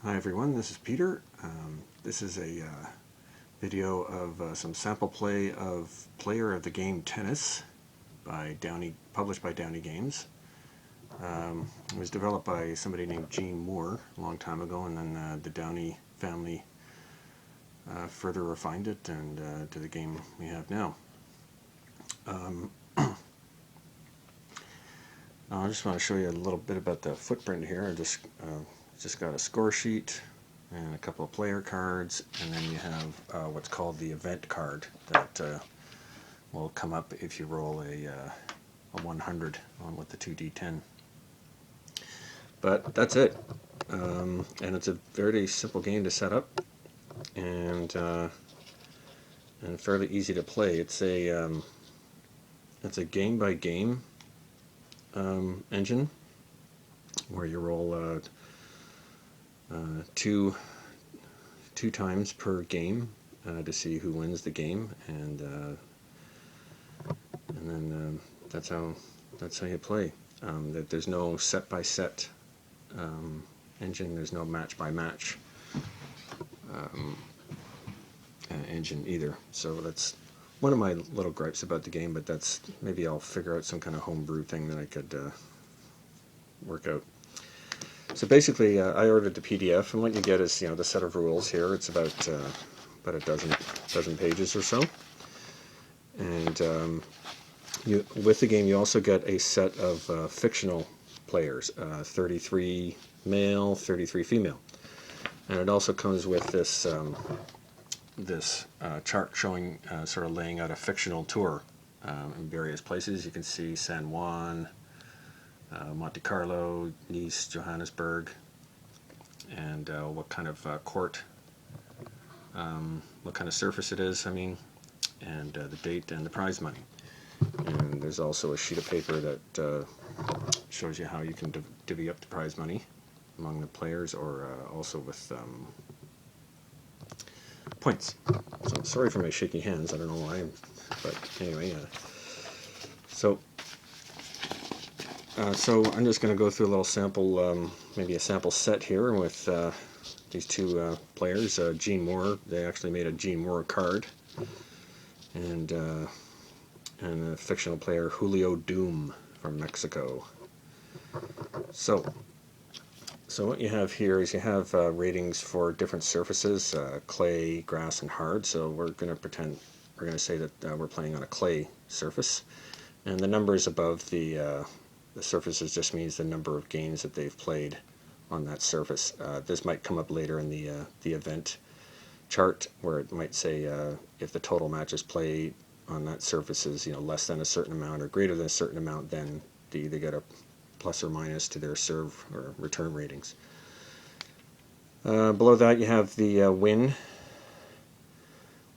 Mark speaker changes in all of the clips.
Speaker 1: Hi everyone, this is Peter. This is a video of some sample play of Player of the Game Tennis by published by Downey Games. It was developed by somebody named Gene Moore a long time ago, and then the Downey family further refined it and to the game we have now. I just want to show you a little bit about the footprint here. I just got a score sheet and a couple of player cards, and then you have what's called the event card that will come up if you roll a 100 on with the 2d10. But that's it, and it's a very simple game to set up, and fairly easy to play. It's a game by game engine where you roll two times per game to see who wins the game, and then that's how you play. There's no set by set engine. There's no match by match engine either. So that's one of my little gripes about the game, but that's maybe I'll figure out some kind of homebrew thing that I could work out. So basically, I ordered the PDF, and what you get is the set of rules here. It's about a dozen pages or so, and with the game you also get a set of fictional players, 33 male, 33 female, and it also comes with this chart showing sort of laying out a fictional tour in various places. You can see San Juan, Monte Carlo, Nice, Johannesburg, and what kind of court, what kind of surface it is, and the date and the prize money. And there's also a sheet of paper that shows you how you can divvy up the prize money among the players, or also with points. So sorry for my shaky hands, I don't know why, but anyway, so I'm just going to go through a little sample, maybe a sample set here with these two players. Gene Moore, they actually made a Gene Moore card, and a fictional player, Julio Doom from Mexico. So what you have here is you have ratings for different surfaces, clay, grass, and hard. So we're going to say that we're playing on a clay surface, and the numbers above the surfaces just means the number of games that they've played on that surface. This might come up later in the event chart, where it might say if the total matches played on that surface is less than a certain amount or greater than a certain amount, then they either get a plus or minus to their serve or return ratings. Below that you have the win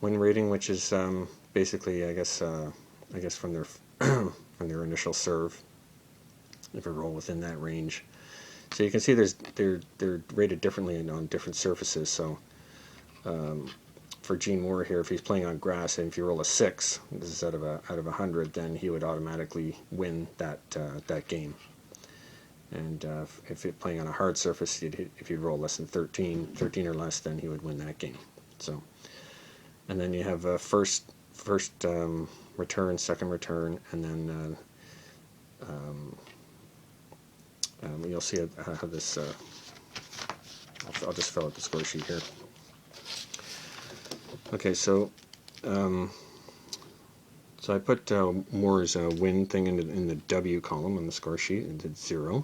Speaker 1: rating, which is basically I guess from their from their initial serve, if you roll within that range. So you can see they're rated differently on different surfaces. So for Gene Moore here, if he's playing on grass, and if you roll a 6, this is out of 100, then he would automatically win that game. And if you're playing on a hard surface, if you roll less than 13 or less, then he would win that game. So, and then you have first return, second return, and then you'll see how this. I'll just fill out the score sheet here. Okay, so I put Moore's win thing in the W column on the score sheet and did 0,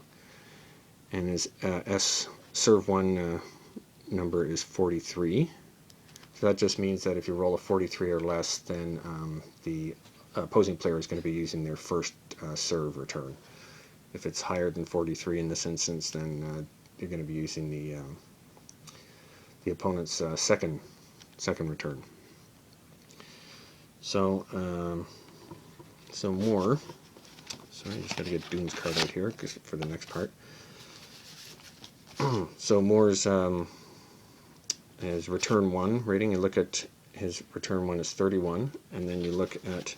Speaker 1: and his S serve 1 number is 43. So that just means that if you roll a 43 or less, then the opposing player is going to be using their first serve return. If it's higher than 43 in this instance, then you're going to be using the opponent's second return. So Moore. Sorry, I just got to get Doom's card out here for the next part. So Moore's his return 1 rating. You look at his return 1 is 31, and then you look at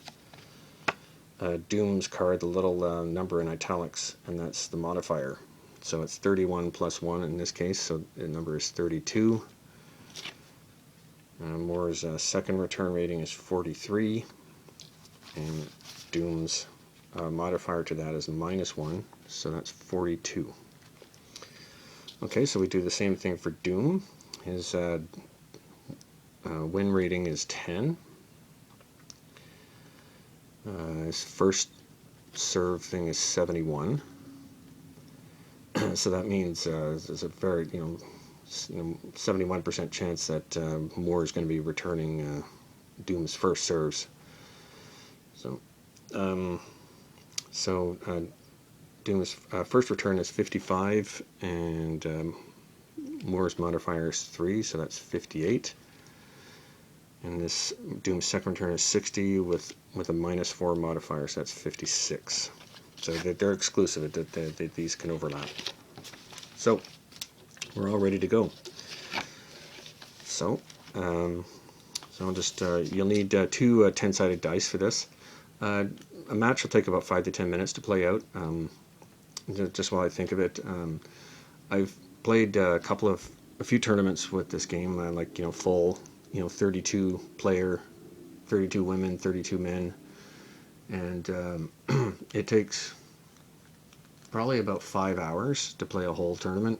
Speaker 1: Doom's card, the little number in italics, and that's the modifier. So it's 31 plus 1 in this case, so the number is 32. Moore's second return rating is 43, and Doom's modifier to that is -1, so that's 42. Okay, so we do the same thing for Doom. His win rating is 10. His first serve thing is 71. So that means there's a very 71% chance that Moore is going to be returning Doom's first serves. So Doom's first return is 55, and Moore's modifier is 3, so that's 58. And this Doom's second return is 60 with a -4 modifier, so that's 56. So they're exclusive. These can overlap. So we're all ready to go. So I'll just you'll need 2 10-sided dice for this. A match will take about 5 to 10 minutes to play out. Just while I think of it, I've played a few tournaments with this game, like full 32 player, 32 women, 32 men, and it takes probably about 5 hours to play a whole tournament.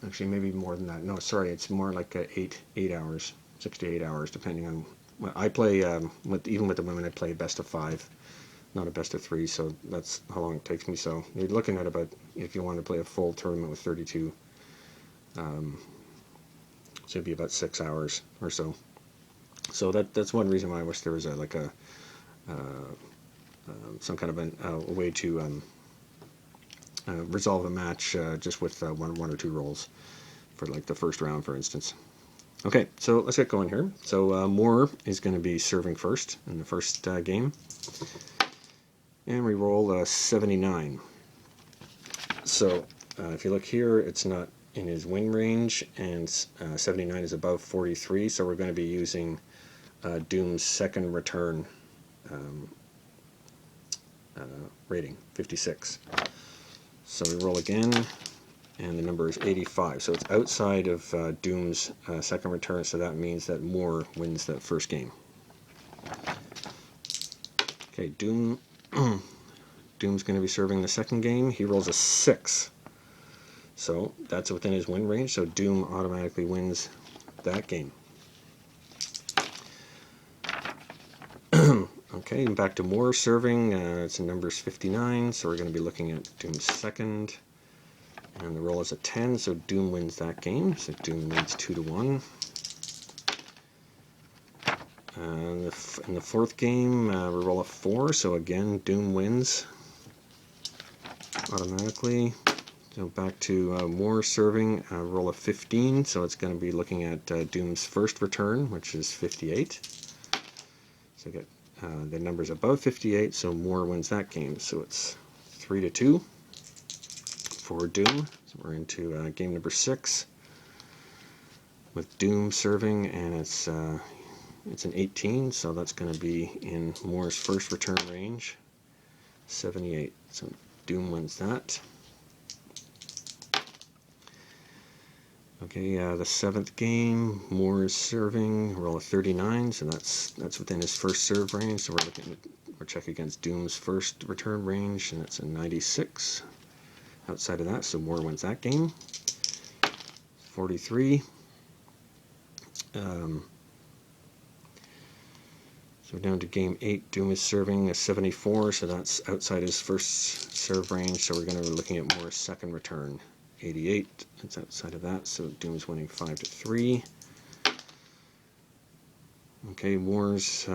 Speaker 1: Actually, maybe more than that. No, sorry, it's more like 8 hours, 6 to 8 hours, depending on. Well, I play even with the women. I play best of 5, not a best of 3. So that's how long it takes me. So you're looking at about, if you want to play a full tournament with 32, so it'd be about 6 hours or so. So that's one reason why I wish there was some kind of a way to resolve a match just with one or two rolls for like the first round, for instance. Okay, so let's get going here. So Moore is going to be serving first in the first game, and we roll 79. So if you look here, it's not in his win range, and 79 is above 43, so we're going to be using Doom's second return rating, 56. So we roll again, and the number is 85. So it's outside of Doom's second return, so that means that Moore wins that first game. Okay, Doom's going to be serving the second game. He rolls a 6. So that's within his win range, so Doom automatically wins that game. Okay, and back to Moore serving. It's in numbers 59, so we're going to be looking at Doom's second. And the roll is a 10, so Doom wins that game. So Doom leads 2-1. In the fourth game, we roll a 4, so again, Doom wins automatically. So back to Moore serving, roll a 15, so it's going to be looking at Doom's first return, which is 58. So get the numbers above 58, so Moore wins that game. So it's 3-2 for Doom. So we're into game number 6 with Doom serving, and it's an 18, so that's going to be in Moore's first return range, 78. So Doom wins that. Okay, the 7th game, Moore is serving, roll a 39, so that's within his first serve range. So we're checking against Doom's first return range, and that's a 96. Outside of that, so Moore wins that game. 43. So we're down to game 8. Doom is serving a 74, so that's outside his first serve range. So we're going to be looking at Moore's second return. 88, it's outside of that, so Doom's winning 5-3. Okay, Moore's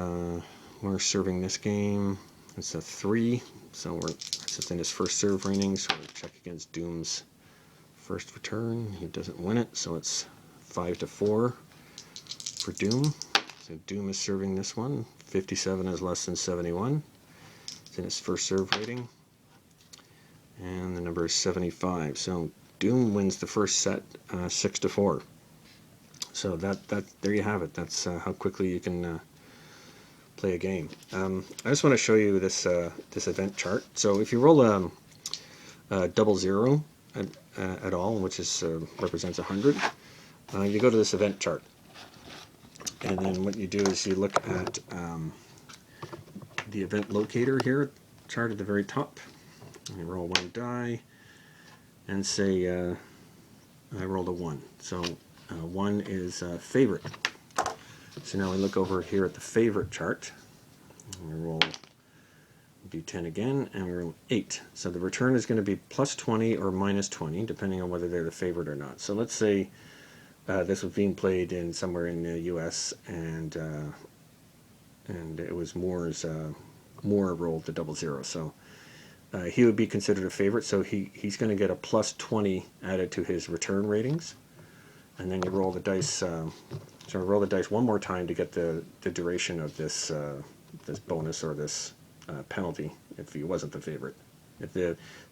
Speaker 1: serving this game. It's a 3, so that's within his first serve rating, so we'll check against Doom's first return. He doesn't win it, so it's 5-4 for Doom. So Doom is serving this one. 57 is less than 71. It's in his first serve rating. And the number is 75. So Doom wins the first set 6-4. So that there you have it. That's how quickly you can play a game. I just want to show you this this event chart. So if you roll a 00 at all, which is represents 100, you go to this event chart, and then what you do is you look at the event locator here, chart at the very top. And you roll one die, and say I rolled a 1. So 1 is favorite. So now we look over here at the favorite chart. We roll d10 again, and we roll 8. So the return is going to be plus 20 or minus 20, depending on whether they're the favorite or not. So let's say this was being played in somewhere in the U.S. and it was Moore's. Moore rolled the 00. So he would be considered a favorite. So he's going to get a plus 20 added to his return ratings, and then you roll the dice. So roll the dice one more time to get the duration of this this bonus or this penalty if he wasn't the favorite.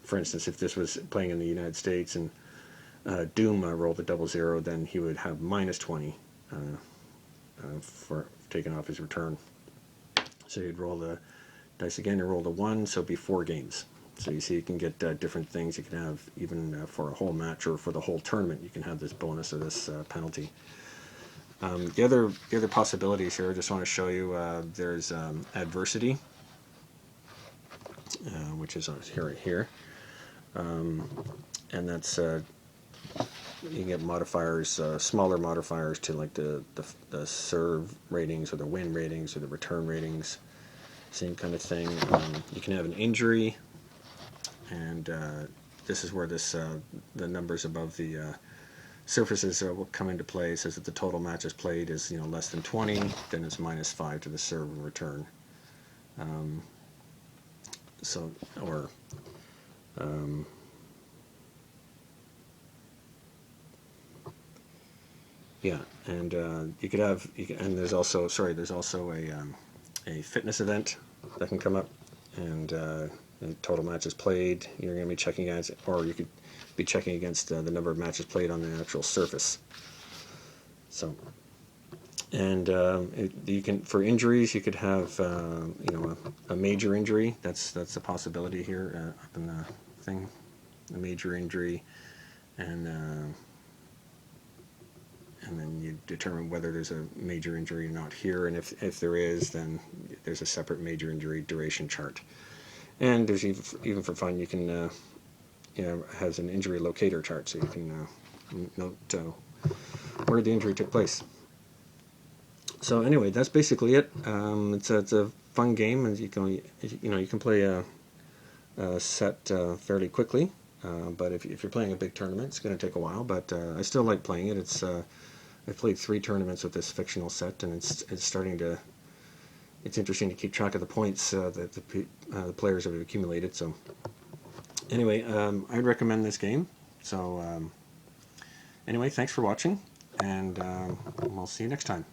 Speaker 1: For instance, if this was playing in the United States and Doom rolled the 00, then he would have minus 20 for taking off his return. So you'd roll the dice again, you roll the 1, so it'd be 4 games. So you see you can get different things. You can have, even for a whole match or for the whole tournament, you can have this bonus or this penalty. The other possibilities here, I just want to show you, there's adversity, which is right here, and that's you can get modifiers, smaller modifiers to like the serve ratings or the win ratings or the return ratings, same kind of thing. You can have an injury, and this is where this the numbers above the surfaces will come into play. It says that the total matches played is less than 20, then it's minus 5 to the serve and return. Yeah, and and there's also a fitness event that can come up, and total matches played. You're going to be checking against, or you could be checking against the number of matches played on the actual surface. So, and you can, for injuries, you could have a major injury. That's a possibility here up in the thing, a major injury, and then you determine whether there's a major injury or not here, and if there is, then there's a separate major injury duration chart. And there's even for fun, you can has an injury locator chart, so you can note where the injury took place. So anyway, that's basically it. It's a fun game, and you can play a set fairly quickly. But if you're playing a big tournament, it's going to take a while. But I still like playing it. I've played 3 tournaments with this fictional set, and it's starting to. It's interesting to keep track of the points that the players have accumulated. So anyway, I'd recommend this game. So anyway, thanks for watching, and we'll see you next time.